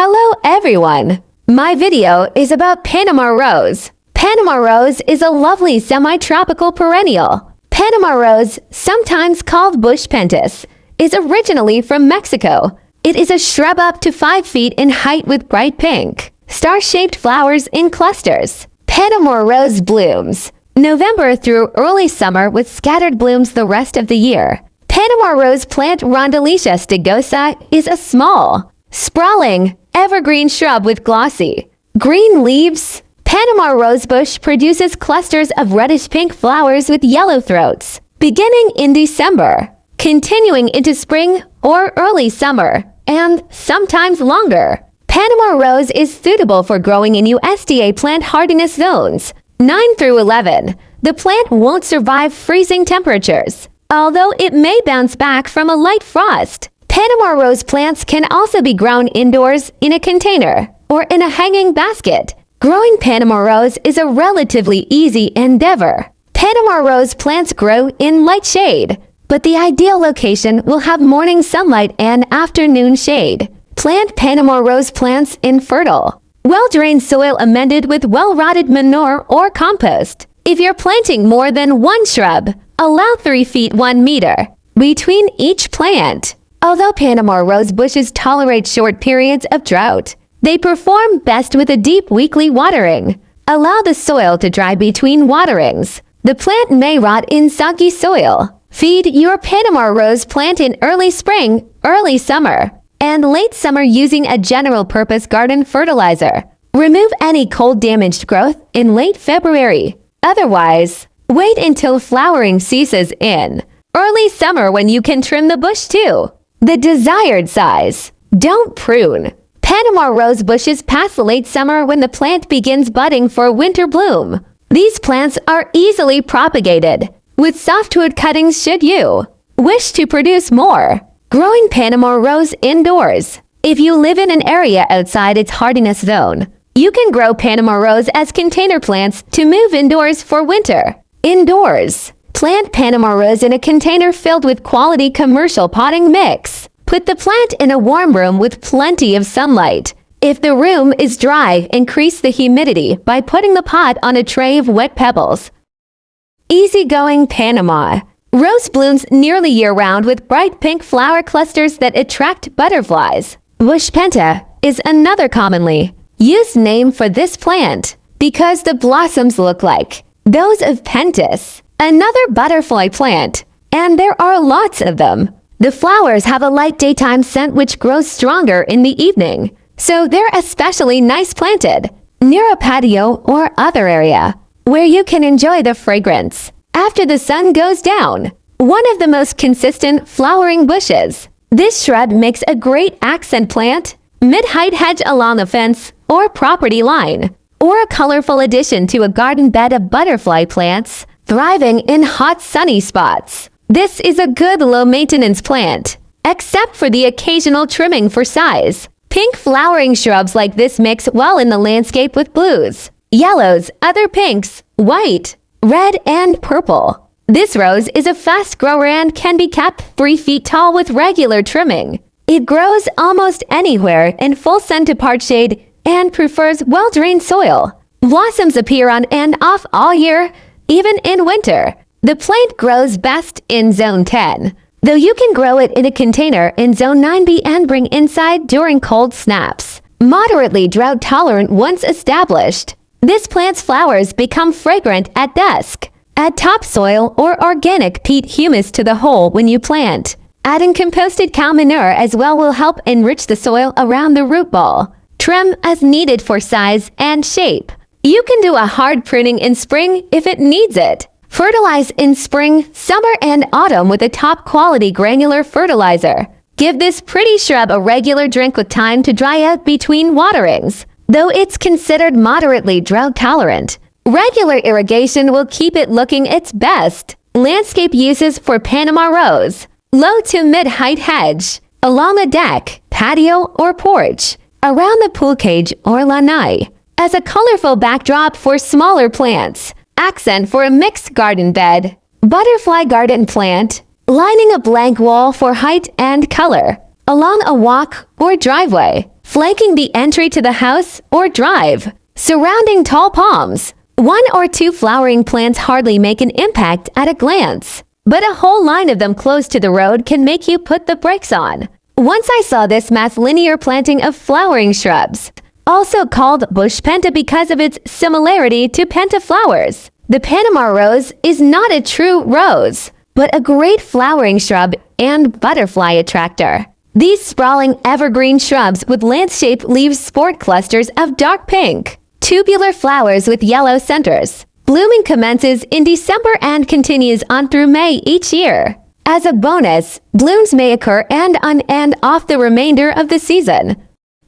Hello everyone! My video is about Panama rose. Panama rose is a lovely semi-tropical perennial. Panama rose, sometimes called bush pentas, is originally from Mexico. It is a shrub up to 5 feet in height with bright pink, star-shaped flowers in clusters. Panama rose blooms November through early summer with scattered blooms the rest of the year. Panama rose plant Rondelicia stigosa is a small, sprawling, evergreen shrub with glossy, green leaves. Panama rosebush produces clusters of reddish-pink flowers with yellow throats, beginning in December, continuing into spring or early summer, and sometimes longer. Panama rose is suitable for growing in USDA plant hardiness zones 9 through 11. The plant won't survive freezing temperatures, although it may bounce back from a light frost. Panama rose plants can also be grown indoors in a container or in a hanging basket. Growing Panama rose is a relatively easy endeavor. Panama rose plants grow in light shade, but the ideal location will have morning sunlight and afternoon shade. Plant Panama rose plants in fertile, well-drained soil amended with well-rotted manure or compost. If you're planting more than one shrub, allow 3 feet 1 meter between each plant. Although Panama rose bushes tolerate short periods of drought, they perform best with a deep weekly watering. Allow the soil to dry between waterings. The plant may rot in soggy soil. Feed your Panama rose plant in early spring, early summer, and late summer using a general-purpose garden fertilizer. Remove any cold-damaged growth in late February. Otherwise, wait until flowering ceases in early summer when you can trim the bush too. The desired size. Don't prune. Panama rose bushes pass late summer when the plant begins budding for winter bloom. These plants are easily propagated with softwood cuttings should you wish to produce more. Growing Panama rose indoors. If you live in an area outside its hardiness zone, you can grow Panama rose as container plants to move indoors for winter. Indoors. Plant Panama rose in a container filled with quality commercial potting mix. Put the plant in a warm room with plenty of sunlight. If the room is dry, increase the humidity by putting the pot on a tray of wet pebbles. Easygoing Panama rose blooms nearly year-round with bright pink flower clusters that attract butterflies. Bush Penta is another commonly used name for this plant because the blossoms look like those of pentas, another butterfly plant, and there are lots of them. The flowers have a light daytime scent which grows stronger in the evening, so they're especially nice planted near a patio or other area where you can enjoy the fragrance after the sun goes down. One of the most consistent flowering bushes. This shrub makes a great accent plant, mid-height hedge along the fence or property line, or a colorful addition to a garden bed of butterfly plants thriving in hot sunny spots. This is a good low-maintenance plant, except for the occasional trimming for size. Pink flowering shrubs like this mix well in the landscape with blues, yellows, other pinks, white, red, and purple. This rose is a fast grower and can be kept 3 feet tall with regular trimming. It grows almost anywhere in full sun to part shade and prefers well-drained soil. Blossoms appear on and off all year, even in winter. The plant grows best in Zone 10, though you can grow it in a container in Zone 9B and bring inside during cold snaps. Moderately drought-tolerant once established. This plant's flowers become fragrant at dusk. Add topsoil or organic peat humus to the hole when you plant. Adding composted cow manure as well will help enrich the soil around the root ball. Trim as needed for size and shape. You can do a hard pruning in spring if it needs it. Fertilize in spring, summer, and autumn with a top-quality granular fertilizer. Give this pretty shrub a regular drink with time to dry out between waterings. Though it's considered moderately drought-tolerant, regular irrigation will keep it looking its best. Landscape uses for Panama rose. Low to mid-height hedge, along a deck, patio, or porch, around the pool cage or lanai. As a colorful backdrop for smaller plants. Accent for a mixed garden bed. Butterfly garden plant, lining a blank wall for height and color. Along a walk or driveway. flanking the entry to the house or drive, surrounding tall palms. One or two flowering plants hardly make an impact at a glance, but a whole line of them close to the road can make you put the brakes on. Once I saw this mass-linear planting of flowering shrubs, also called bush penta because of its similarity to penta flowers. The Panama rose is not a true rose, but a great flowering shrub and butterfly attractor. These sprawling evergreen shrubs with lance-shaped leaves sport clusters of dark pink, tubular flowers with yellow centers. Blooming commences in December and continues on through May each year. As a bonus, blooms may occur on and off the remainder of the season.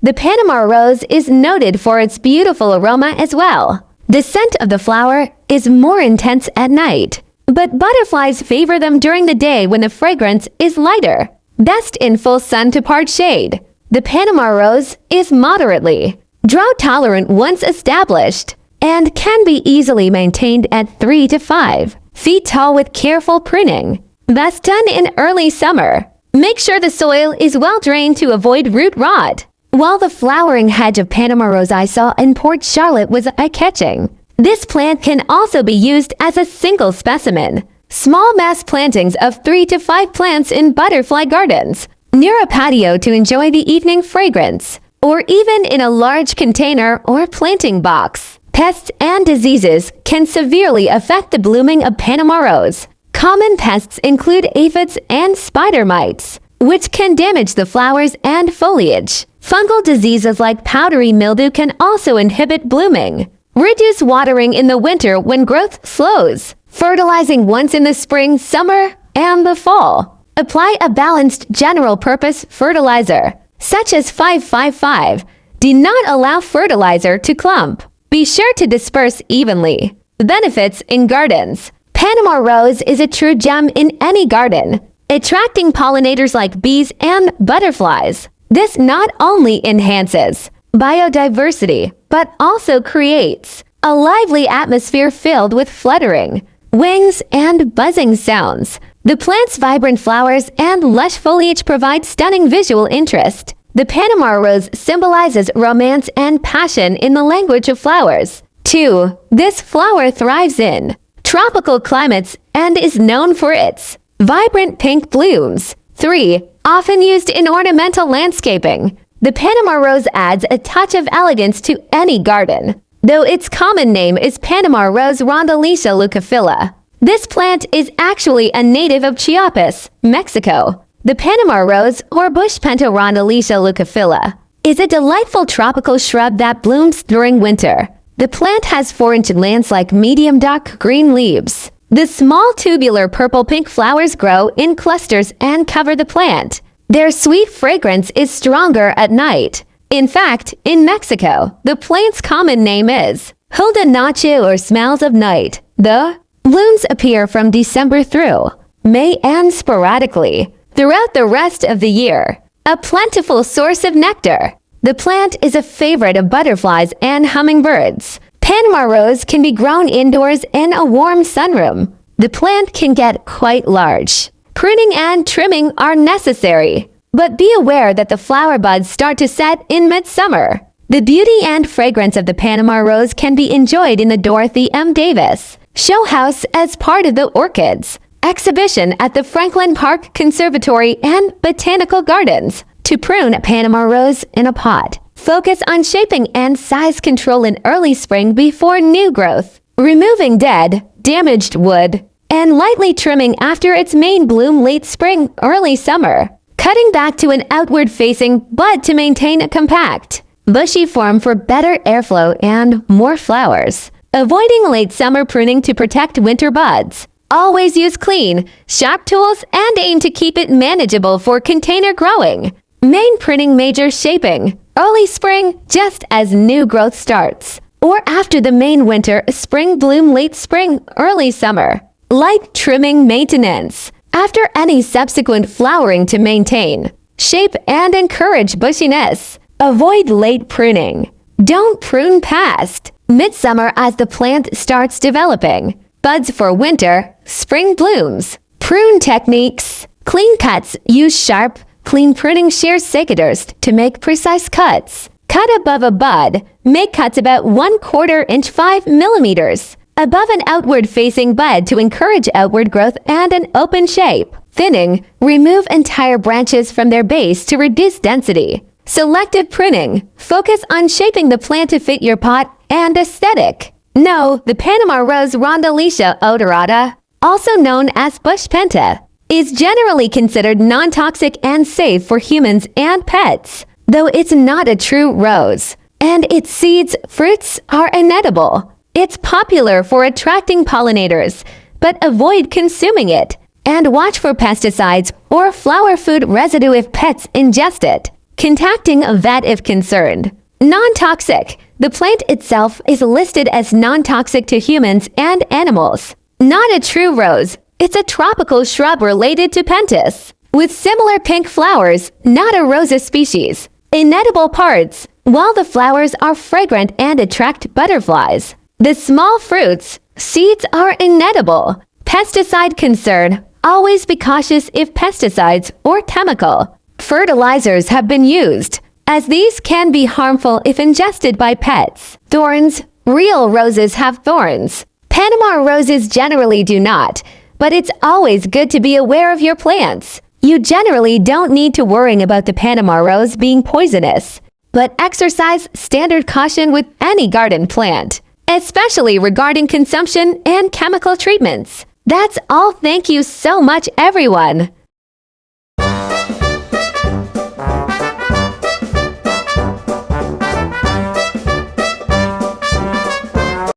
The Panama rose is noted for its beautiful aroma as well. The scent of the flower is more intense at night, but butterflies favor them during the day when the fragrance is lighter. Best in full sun to part shade. The Panama rose is moderately drought-tolerant once established and can be easily maintained at 3 to 5 feet tall with careful pruning. Best done in early summer. Make sure the soil is well drained to avoid root rot. While the flowering hedge of Panama rose I saw in Port Charlotte was eye-catching, this plant can also be used as a single specimen. Small mass plantings of 3 to 5 plants in butterfly gardens, near a patio to enjoy the evening fragrance, or even in a large container or planting box. Pests and diseases can severely affect the blooming of Panama rose. Common pests include aphids and spider mites, which can damage the flowers and foliage. Fungal diseases like powdery mildew can also inhibit blooming. Reduce watering in the winter when growth slows. Fertilizing once in the spring, summer, and the fall. Apply a balanced general-purpose fertilizer, such as 555. Do not allow fertilizer to clump. Be sure to disperse evenly. Benefits in gardens. Panama rose is a true gem in any garden, attracting pollinators like bees and butterflies. This not only enhances biodiversity, but also creates a lively atmosphere filled with fluttering wings and buzzing sounds. The plant's vibrant flowers and lush foliage provide stunning visual interest. The Panama rose symbolizes romance and passion in the language of flowers. 2. This flower thrives in tropical climates and is known for its vibrant pink blooms. 3. Often used in ornamental landscaping. The Panama rose adds a touch of elegance to any garden, though its common name is Panama rose rondelicia leucophylla. This plant is actually a native of Chiapas, Mexico. The Panama rose, or bush penta rondelicia leucophylla, is a delightful tropical shrub that blooms during winter. The plant has 4-inch lance-like medium dark green leaves. The small tubular purple-pink flowers grow in clusters and cover the plant. Their sweet fragrance is stronger at night. In fact, in Mexico, the plant's common name is Hilda Noche or smells of night. The blooms appear from December through May and sporadically throughout the rest of the year. A plentiful source of nectar. The plant is a favorite of butterflies and hummingbirds. Panama rose can be grown indoors in a warm sunroom. The plant can get quite large. Pruning and trimming are necessary, but be aware that the flower buds start to set in midsummer. The beauty and fragrance of the Panama rose can be enjoyed in the Dorothy M. Davis Show House as part of the Orchids exhibition at the Franklin Park Conservatory and Botanical Gardens. To prune a Panama rose in a pot, focus on shaping and size control in early spring before new growth, removing dead, damaged wood, and lightly trimming after its main bloom late spring, early summer. Cutting back to an outward-facing bud to maintain a compact, bushy form for better airflow and more flowers. Avoiding late summer pruning to protect winter buds. Always use clean, sharp tools and aim to keep it manageable for container growing. Main pruning major shaping, early spring just as new growth starts, or after the main winter, spring bloom late spring, early summer. Light trimming maintenance, after any subsequent flowering to maintain. Shape and encourage bushiness. Avoid late pruning. Don't prune past midsummer as the plant starts developing. Buds for winter, spring blooms. Prune techniques. Clean cuts use sharp, Clean pruning shears secateurs to make precise cuts. Cut above a bud. Make cuts about 1/4 inch 5 millimeters above an outward-facing bud to encourage outward growth and an open shape. Thinning. Remove entire branches from their base to reduce density. Selective pruning. Focus on shaping the plant to fit your pot and aesthetic. No, the Panama Rose Rondelicia odorata, also known as bush penta, is generally considered non-toxic and safe for humans and pets, though it's not a true rose, and its seeds, fruits are inedible. It's popular for attracting pollinators, but avoid consuming it, and watch for pesticides or flower food residue if pets ingest it. Contacting a vet if concerned. Non-toxic. The plant itself is listed as non-toxic to humans and animals. Not a true rose. It's a tropical shrub related to pentas, with similar pink flowers, not a rose species. Inedible parts. While the flowers are fragrant and attract butterflies, the small fruits, seeds are inedible. Pesticide concern. Always be cautious if pesticides or chemical fertilizers have been used, as these can be harmful if ingested by pets. Thorns. Real roses have thorns. Panama roses generally do not, but it's always good to be aware of your plants. You generally don't need to worry about the Panama rose being poisonous, but exercise standard caution with any garden plant, especially regarding consumption and chemical treatments. That's all. Thank you so much, everyone.